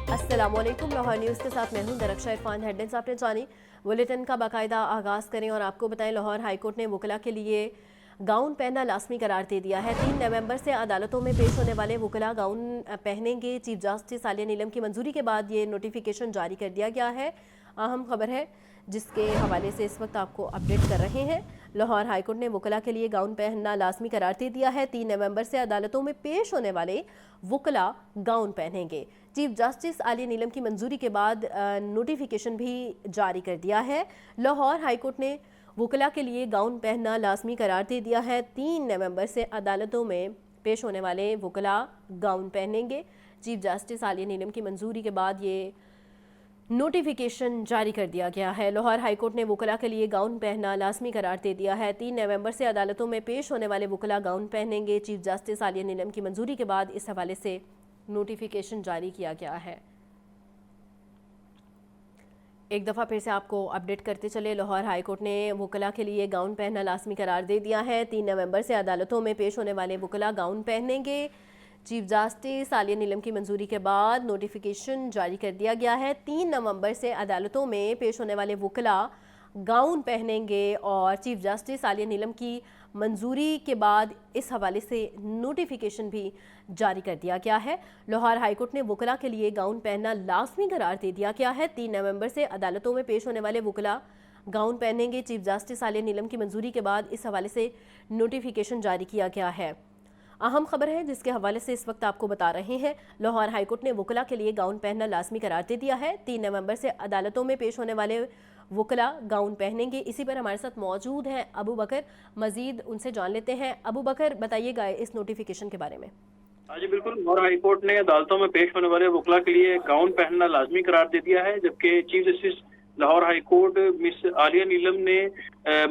अस्सलामुअलैकुम। लाहौर न्यूज़ के साथ मैं हूं दरख्शा इरफान। हेडलाइंस आपने जानी, बुलेटिन का बाकायदा आगाज़ करें और आपको बताएं लाहौर हाईकोर्ट ने वकला के लिए गाउन पहनना लाजमी करार दे दिया है। 3 नवंबर से अदालतों में पेश होने वाले वकला गाउन पहनेंगे। चीफ जस्टिस आलिया नीलम की मंजूरी के बाद ये नोटिफिकेशन जारी कर दिया गया है। अहम खबर है जिसके हवाले से इस वक्त आपको अपडेट कर रहे हैं। लाहौर हाईकोर्ट ने वकला के लिए गाउन पहनना लाजमी करार दे दिया है। 3 नवंबर से अदालतों में पेश होने वाले वकला गाउन पहनेंगे। चीफ जस्टिस आलिया नीलम की मंजूरी के बाद नोटिफिकेशन भी जारी कर दिया है। लाहौर हाईकोर्ट ने वकला के लिए गाउन पहनना लाजमी करार दे दिया है। 3 नवंबर से अदालतों में पेश होने वाले वकला गाउन पहनेंगे। चीफ जस्टिस आलिया नीलम की मंजूरी के बाद ये नोटिफिकेशन जारी कर दिया गया है। लाहौर हाईकोर्ट ने वकला के लिए गाउन पहनना लाजमी करार दे दिया है। 3 नवंबर से अदालतों में पेश होने वाले वकला गाउन पहनेंगे। चीफ जस्टिस आलिया नीलम की मंजूरी के बाद इस हवाले से नोटिफिकेशन जारी किया गया है। एक दफ़ा फिर से आपको अपडेट करते चले, लाहौर हाईकोर्ट ने वकला के लिए गाउन पहनना लाजमी करार दे दिया है। 3 नवंबर से अदालतों में पेश होने वाले वकला गाउन पहनेंगे। चीफ जस्टिस आलिया नीलम की मंजूरी के बाद नोटिफिकेशन जारी कर दिया गया है। 3 नवंबर से अदालतों में पेश होने वाले वकला गाउन पहनेंगे और चीफ जस्टिस आलिया नीलम की मंजूरी के बाद इस हवाले से नोटिफिकेशन भी जारी कर दिया गया है। लाहौर हाईकोर्ट ने वकला के लिए गाउन पहनना लाजमी करार दे दिया गया है। 3 नवंबर से अदालतों में पेश होने वाले वकला गाउन पहनेंगे। चीफ जस्टिस आलिया नीलम की मंजूरी के बाद इस हवाले से नोटिफिकेशन जारी किया गया है। अहम खबर है जिसके हवाले से इस वक्त आपको बता रहे हैं। लाहौर हाईकोर्ट ने वकला के लिए गाउन पहनना लाजमी करार दे दिया है। 3 नवंबर से अदालतों में पेश होने वाले वकला गाउन पहनेंगे। इसी पर हमारे साथ मौजूद हैं अबू बकर, मजीद उनसे जान लेते हैं। अबू बकर, बताइएगा इस नोटिफिकेशन के बारे में। हाँ जी बिल्कुल, लाहौर हाईकोर्ट ने अदालतों में पेश होने वाले वकला के लिए गाउन पहनना लाजमी करार दे दिया है, जबकि chief justice Lahore high court miss Aaliya Neelam ने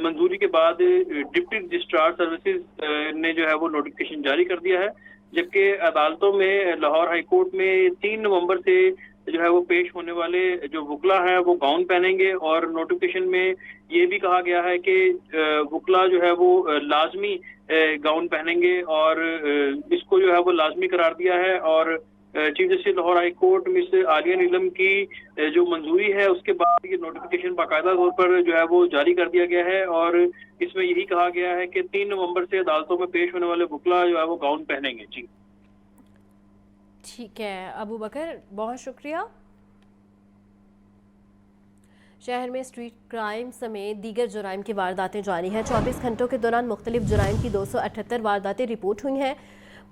मंजूरी के बाद डिप्टी रजिस्ट्रार सर्विसेज ने जो है वो नोटिफिकेशन जारी कर दिया है। जबकि अदालतों में लाहौर हाईकोर्ट में 3 नवंबर से जो है वो पेश होने वाले जो वकला हैं वो गाउन पहनेंगे और नोटिफिकेशन में ये भी कहा गया है कि वकला जो है वो लाजमी गाउन पहनेंगे और इसको जो है वो लाजमी करार दिया है। और chief justice Lahore high court miss Aaliya Neelam की जो मंजूरी है उसके बाद ये नोटिफिकेशन बाकायदा तौर पर जो है वो जारी कर दिया गया है और इसमें यही कहा गया है कि 3 नवंबर से अदालतों में पेश होने वाले वकला जो है वो गाउन पहनेंगे। जी ठीक है अबू बकर, बहुत शुक्रिया। शहर में स्ट्रीट क्राइम समेत दीगर जुराइम की वारदातें जारी हैं। 24 घंटों के दौरान मुख्तलिफ जुराइम की 278 वारदातें रिपोर्ट हुई हैं।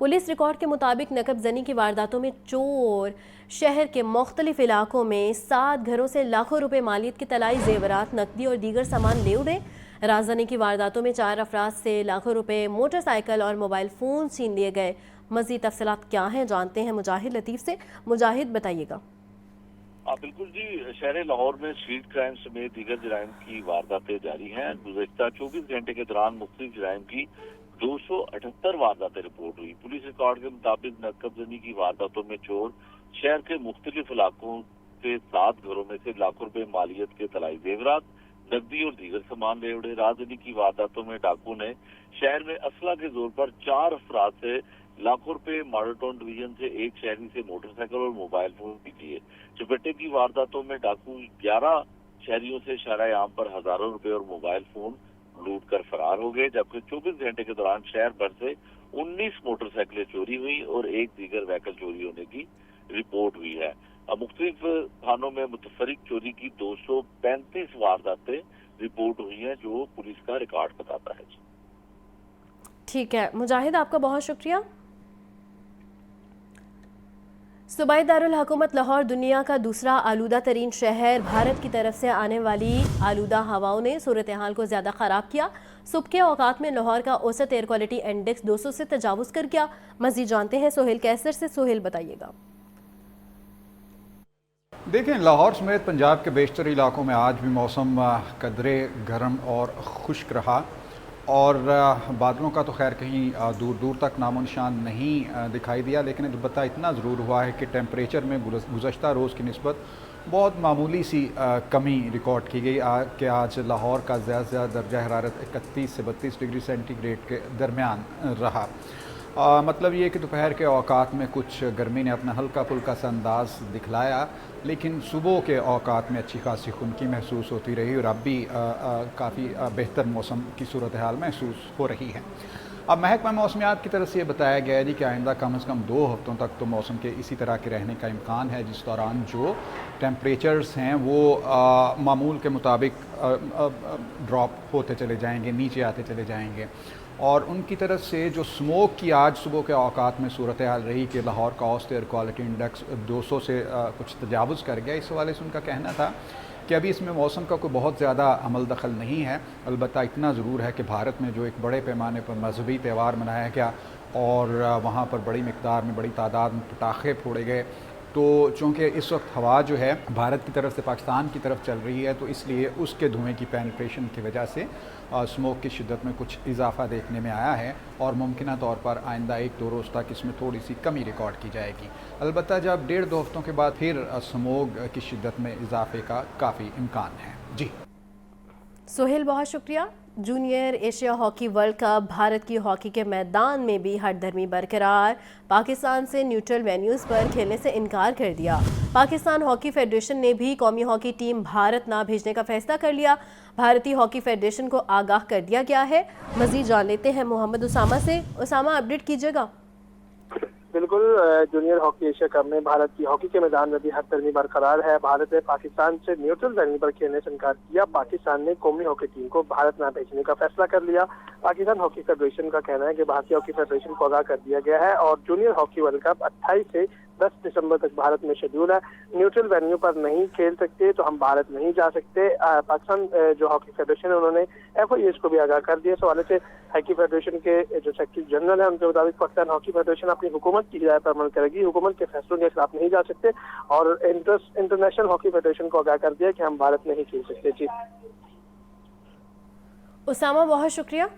पुलिस रिकॉर्ड के मुताबिक नकबजनी की वारदातों में चोर शहर के मुख्तलिफ इलाकों में 7 घरों से लाखों रुपए मालियत की तलाई, जेवरात, नकदी और दीगर सामान ले उड़े। राजधानी की वारदातों में 4 अफराद से लाखों रुपए, मोटरसाइकिल और मोबाइल फ़ोन छीन लिए गए। मज़ीद तफसीलात क्या हैं जानते हैं मुजाहिद लतीफ़ से। मुजाहिद, बताइएगा। बिल्कुल जी, शहर लाहौर में स्ट्रीट क्राइम समेत दीगर जराइम की वारदातें जारी हैं। गुज़श्ता 24 घंटे के दौरान मुख्तलिफ जराइम की 278 वारदातें रिपोर्ट हुई। पुलिस रिकॉर्ड के मुताबिक नकबजनी की वारदातों में चोर शहर के मुख्तलिफ इलाकों से 7 घरों में से लाखों रुपए मालियत के तलाई, जेवरात, नकदी और दीगर सामान ले उड़े। राजधानी की वारदातों में डाकू ने शहर में असला के जोर पर 4 अफराद से लाखों रुपए, मॉडल टाउन डिवीजन से एक शहरी से मोटरसाइकिल और मोबाइल फोन भी लिए। चुपट्टे की वारदातों में डाकू 11 शहरियों से शहर आम पर हजारों रुपए और मोबाइल फोन लूट कर फरार हो गए। जबकि 24 घंटे के दौरान शहर भर से 19 मोटरसाइकिलें चोरी हुई और एक दीगर व्हीकल चोरी होने की रिपोर्ट हुई है। मुख्तलिफ थानों में मुतफरिक चोरी की 235 वारदातें रिपोर्ट हुई हैं, जो पुलिस का रिकॉर्ड बताता है। ठीक है मुजाहिद, आपका बहुत शुक्रिया। सूबाई दारुल हुकूमत लाहौर दुनिया का दूसरा आलूदा तरीन शहर। भारत की तरफ से आने वाली आलूदा हवाओं ने सूरत हाल को ज़्यादा ख़राब किया। सुबह के औकात में लाहौर का औसत एयर क्वालिटी इंडेक्स 200 से तजावुज़ कर गया। मज़ीद जानते हैं सोहेल कैसर से। सोहेल, बताइएगा। देखें, लाहौर समेत पंजाब के बेशतर इलाकों में आज भी मौसम कदरे गर्म और खुश्क रहा और बादलों का तो खैर कहीं दूर दूर तक नामो निशान नहीं दिखाई दिया, लेकिन अलबत्ता इतना ज़रूर हुआ है कि टेम्परेचर में गुज़श्ता रोज़ की निस्बत बहुत मामूली सी कमी रिकॉर्ड की गई कि आज लाहौर का ज़्यादा से ज़्यादा दर्जा हरारत 31 से 32 डिग्री सेंटीग्रेड के दरमियान रहा। मतलब ये कि दोपहर के औकात में कुछ गर्मी ने अपना हल्का फुल्का सा अंदाज दिखलाया, लेकिन सुबह के औकात में अच्छी खासी खुनकी महसूस होती रही और अब भी काफ़ी बेहतर मौसम की सूरत हाल महसूस हो रही है। अब महकमा मौसमियात की तरफ से ये बताया गया है कि आइंदा कम से कम 2 हफ्तों तक तो मौसम के इसी तरह के रहने का इम्कान है, जिस दौरान जो टेम्परेचर्स हैं वो मामूल के मुताबिक ड्रॉप होते चले जाएंगे, नीचे आते चले जाएंगे। और उनकी तरफ से जो स्मोक की आज सुबह के औकात में सूरत हाल रही कि लाहौर का औसत एयर क्वालिटी इंडेक्स 200 से कुछ तजावुज़ कर गया, इस हवाले से उनका कहना था कि अभी इसमें मौसम का कोई बहुत ज़्यादा अमल दखल नहीं है। अलबत्ता इतना ज़रूर है कि भारत में जो एक बड़े पैमाने पर मजहबी त्यौहार मनाया गया और वहाँ पर बड़ी मिकदार में, बड़ी तादाद में पटाखे फोड़े गए, तो चूँकि इस वक्त हवा जो है भारत की तरफ से पाकिस्तान की तरफ चल रही है, तो इसलिए उसके धुएँ की पेनिट्रेशन की वजह से स्मोक की शिद्दत में कुछ इजाफा देखने में आया है और मुमकिन तौर पर आइंदा 1-2 रोज़ तक इसमें थोड़ी सी कमी रिकॉर्ड की जाएगी। अलबत्ता जब 1.5-2 हफ्तों के बाद फिर स्मोक की शिद्दत में इजाफे का काफ़ी इम्कान है। जी सोहेल, बहुत शुक्रिया। Junior Asia hockey world cup, Bharat की हॉकी के मैदान में भी हठधर्मी बरकरार, पाकिस्तान से न्यूट्रल वेन्यूज़ पर खेलने से इनकार कर दिया। पाकिस्तान हॉकी फेडरेशन ने भी कौमी हॉकी टीम भारत ना भेजने का फैसला कर लिया। भारतीय हॉकी फेडरेशन को आगाह कर दिया गया है। मज़ीद जान लेते हैं मोहम्मद उसामा से। उसामा, अपडेट कीजिएगा। बिल्कुल, जूनियर हॉकी एशिया कप में भारत की हॉकी के मैदान में भी हठधर्मी बरकरार है। भारत ने पाकिस्तान से न्यूट्रल वेन्यू पर खेलने से इनकार किया। पाकिस्तान ने कौमी हॉकी टीम को भारत न भेजने का फैसला कर लिया। पाकिस्तान हॉकी फेडरेशन का कहना है कि भारतीय हॉकी फेडरेशन को आगाह कर दिया गया है और जूनियर हॉकी वर्ल्ड कप 28 से 10 दिसंबर तक भारत में शेड्यूल है। न्यूट्रल वेन्यू पर नहीं खेल सकते तो हम भारत नहीं जा सकते। पाकिस्तान जो हॉकी फेडरेशन है उन्होंने FIH को भी आगाह कर दिया। इस हवाले से हॉकी फेडरेशन के जो सेक्रेटरी जनरल है उनके मुताबिक पाकिस्तान हॉकी फेडरेशन अपनी हुकूमत की हिदायत पर अमल करेगी। हुकूमत के फैसलों के खिलाफ नहीं जा सकते और इंटरनेशनल हॉकी फेडरेशन को आगाह कर दिया कि हम भारत नहीं खेल सकते। जी उसामा, बहुत शुक्रिया।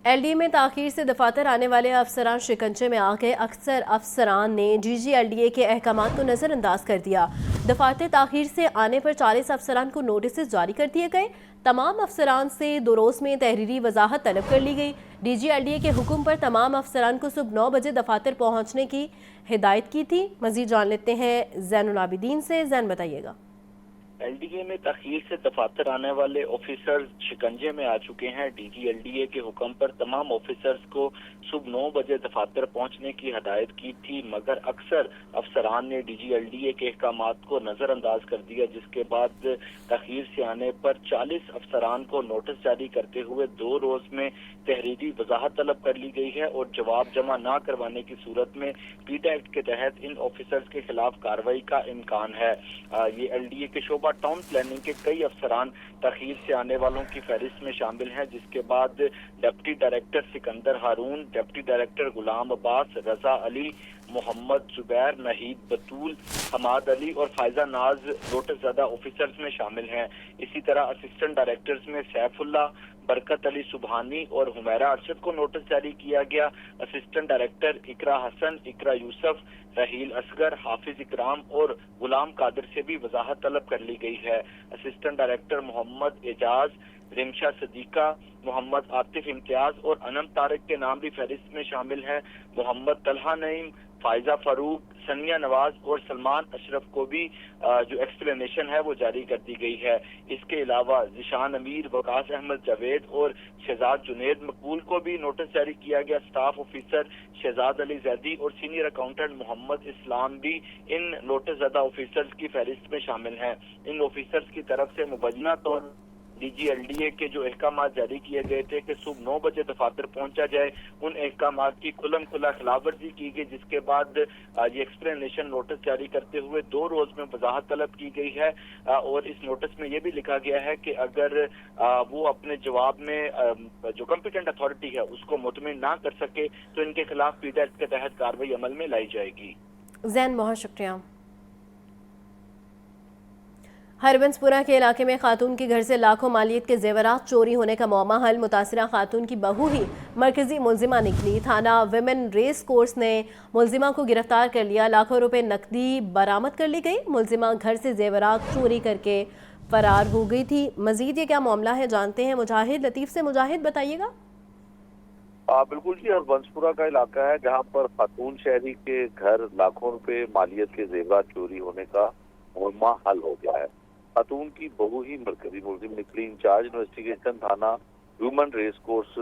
LDA में ताख़ीर से दफातर आने वाले अफसरान शिकंजे में आ गए। अक्सर अफसरान ने DG LDA के अहकामात को नज़रअंदाज कर दिया। दफातर ताख़ीर से आने पर 40 अफसरान को नोटिस जारी कर दिए गए। तमाम अफसरान से 2 रोज़ में तहरीरी वजाहत तलब कर ली गई। DG LDA के हुक्म पर तमाम अफसरान को सुबह 9 बजे दफातर पहुँचने की हिदायत की थी। मज़ीद जान लेते हैं ज़ैनुल आबिदीन से। ज़ैन, बताइएगा। LDA में ताख़ीर से दफातर आने वाले ऑफिसर्स शिकंजे में आ चुके हैं। DG LDA के हुक्म पर तमाम ऑफिसर्स को सुबह 9 बजे दफातर पहुंचने की हदायत की थी, मगर अक्सर अफसरान ने DG LDA के अहकामात को नज़रअंदाज कर दिया, जिसके बाद ताख़ीर से आने पर 40 अफसरान को नोटिस जारी करते हुए 2 रोज़ में तहरीरी वजाहत तलब कर ली गई है और जवाब जमा न करवाने की सूरत में पीटा एक्ट के तहत इन ऑफिसर्स के खिलाफ कार्रवाई का इम्कान है। ये LDA के शोबा टाउन प्लानिंग के कई अफसरान ताख़ीर से आने वालों की फहरिस्त में शामिल हैं, जिसके बाद डिप्टी डायरेक्टर सिकंदर हारून, डिप्टी डायरेक्टर गुलाम अब्बास, रजा अली, मोहम्मद जुबैर, नहीद बतूल, हमाद अली और फायजा नाज नोटिस ज़दा ऑफिसर्स में शामिल हैं। इसी तरह असिस्टेंट डायरेक्टर्स में सैफुल्ला, बरकत अली सुबहानी और हुमैरा अरशद को नोटिस जारी किया गया। असिस्टेंट डायरेक्टर इकरा हसन, इकरा यूसुफ, रहील असगर, हाफिज इकराम और गुलाम कादिर से भी वजाहत तलब कर ली गई है। असिस्टेंट डायरेक्टर मोहम्मद एजाज, रिमशा सदीका, मोहम्मद आतिफ इम्तियाज और अनम तारिक के नाम भी फहरिस्त में शामिल है। मोहम्मद तलहा नईम, फायजा फारूक, सनिया नवाज और सलमान अशरफ को भी जो एक्सप्लेनेशन है वो जारी कर दी गई है। इसके अलावा जिशान अमीर, वकास अहमद जावेद और शहजाद जुनेद मकबूल को भी नोटिस जारी किया गया। स्टाफ ऑफिसर शहजाद अली जैदी और सीनियर अकाउंटेंट मोहम्मद इस्लाम भी इन नोटिस ज़दा ऑफिसर्स की फहरिस्त में शामिल हैं। इन ऑफिसर्स की तरफ से मुबैना तौर DG LDA के जो अहकामात जारी किए गए थे कि सुबह 9 बजे दफातर पहुंचा जाए, उन अहकामात की खुल्लम खुला खिलाफवर्जी की गई, जिसके बाद ये एक्सप्लेनेशन नोटिस जारी करते हुए 2 रोज में वजाहत तलब की गई है। और इस नोटिस में ये भी लिखा गया है कि अगर वो अपने जवाब में जो कॉम्पिटेंट अथॉरिटी है उसको मुतमिन ना कर सके तो इनके खिलाफ पीटा एक्ट के तहत कार्रवाई अमल में लाई जाएगी। जैन, बहुत शुक्रिया। हरबंसपुरा के इलाके में खातून के घर से लाखों मालियत के जेवरात चोरी होने का मौमा हल। मुतासिरा खातून की बहू ही मरकजी मुलजिमा निकली। थाना विमेन रेस कोर्स ने मुलजिमा को गिरफ्तार कर लिया। लाखों रुपए नकदी बरामद कर ली गई। मुलजिमा घर से जेवरात चोरी करके फरार हो गई थी। मजीद ये क्या मामला है जानते हैं मुजाहिद लतीफ़ से। मुजाहिद, बताइएगा। बिल्कुल जी, हरबंसपुरा का इलाका है जहां पर खातून शहरी के घर लाखों रुपए मालियत के जेवरात चोरी होने का मुकदमा हल हो गया है। खातून की बहू ही मरकजी मुलजिम निकली। इंचार्ज इन्वेस्टिगेशन थाना human race course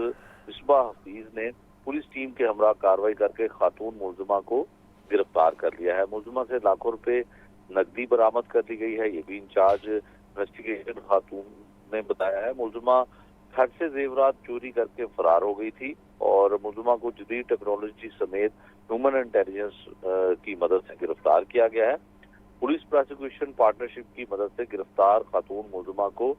Misbah Hafeez ने पुलिस टीम के हमरा कार्रवाई करके खातून मुलजिमा को गिरफ्तार कर लिया है। मुलजिमा से लाखों रुपए नकदी बरामद कर ली गई है। ये भी इंचार्ज इन्वेस्टिगेशन खातून ने बताया है। मुलजिमा घर से जेवरात चोरी करके फरार हो गई थी और मुलजिमा को जदीद टेक्नोलॉजी समेत ह्यूमन इंटेलिजेंस की मदद से गिरफ्तार किया गया है। पुलिस प्रोसिक्यूशन पार्टनरशिप की मदद से गिरफ्तार खातून मुलजिमा को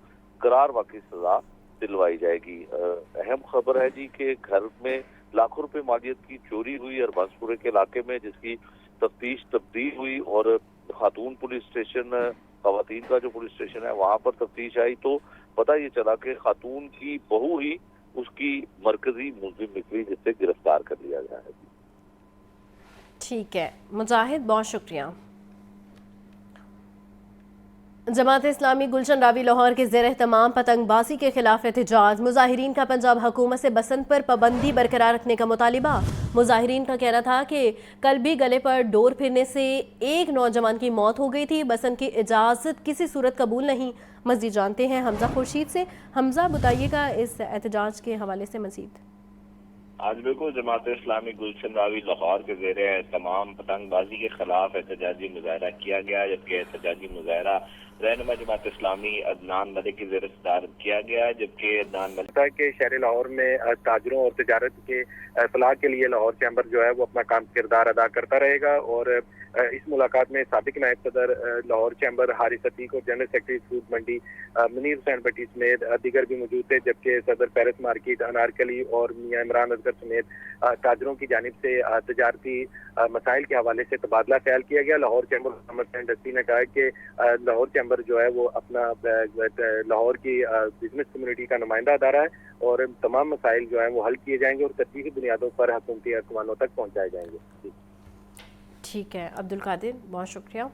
करार वाकई सजा दिलवाई जाएगी। अहम खबर है जी कि घर में लाखों रुपए मालियत की चोरी हुई हरबंसपुरे के इलाके में, जिसकी तफ्तीश तब्दील हुई और खातून पुलिस स्टेशन, खवातीन का जो पुलिस स्टेशन है वहां पर तफ्तीश आई तो पता ये चला कि खातून की बहू ही उसकी मरकजी मुलजिम निकली, जिससे गिरफ्तार कर लिया गया है। ठीक है मुजाहिद, बहुत शुक्रिया। जमात इस्लामी गुलशन रावी लाहौर के ज़ेर एहतमाम पतंगबाजी के खिलाफ एहतजाज। मुजाहिरीन का पंजाब हुकूमत से बसंत पर पाबंदी बरकरार रखने का मुतालिबा। मुजाहिरीन का कहना था कि कल भी गले पर डोर फिरने से एक नौजवान की मौत हो गई थी। बसंत की इजाज़त किसी सूरत कबूल नहीं। मज़ीद जानते हैं हमजा खुर्शीद से। हमजा, बताइएगा इस एहतजाज के हवाले से मज़ीद। आज बिल्कुल जमात इस्लामी गुलशन रावी लाहौर के ज़ेरे तमाम पतंगबाजी के खिलाफ एहतजाजी मुजाहरा किया गया, जबकि एहतजाजी मुजाहरा रहनुमा जमात इस्लामी अदनान मलिक की ज़ेर सदारत किया गया, जबकि अदनान मलिक के शहर लाहौर में ताजरों और तजारत के फलाह के लिए लाहौर चैम्बर जो है वो अपना काम किरदार अदा करता रहेगा। और इस मुलाकात में साबिक नायब सदर लाहौर चैम्बर हारिस अतीक और जनरल सेक्रेटरी फ्रूट मंडी मुनीर हुसैन भट्टी समेत दीगर भी मौजूद थे, जबकि सदर पेरिस मार्केट अनारकली और मियां इमरान असगर समेत ताजरों की जानिब से तजारती मसाइल के हवाले से तबादला ख्याल किया गया। Lahore chamber of commerce and industry ने कहा कि लाहौर चैम्बर जो है वो अपना लाहौर की बिजनेस कम्युनिटी का नुमाइंदा अदारा है और तमाम मसाइल जो है वो हल किए जाएंगे और तरजीही बुनियादों पर हुकूमती हुक्मानों तक पहुँचाए जाएंगे। ठीक है अब्दुल कादिर, बहुत शुक्रिया।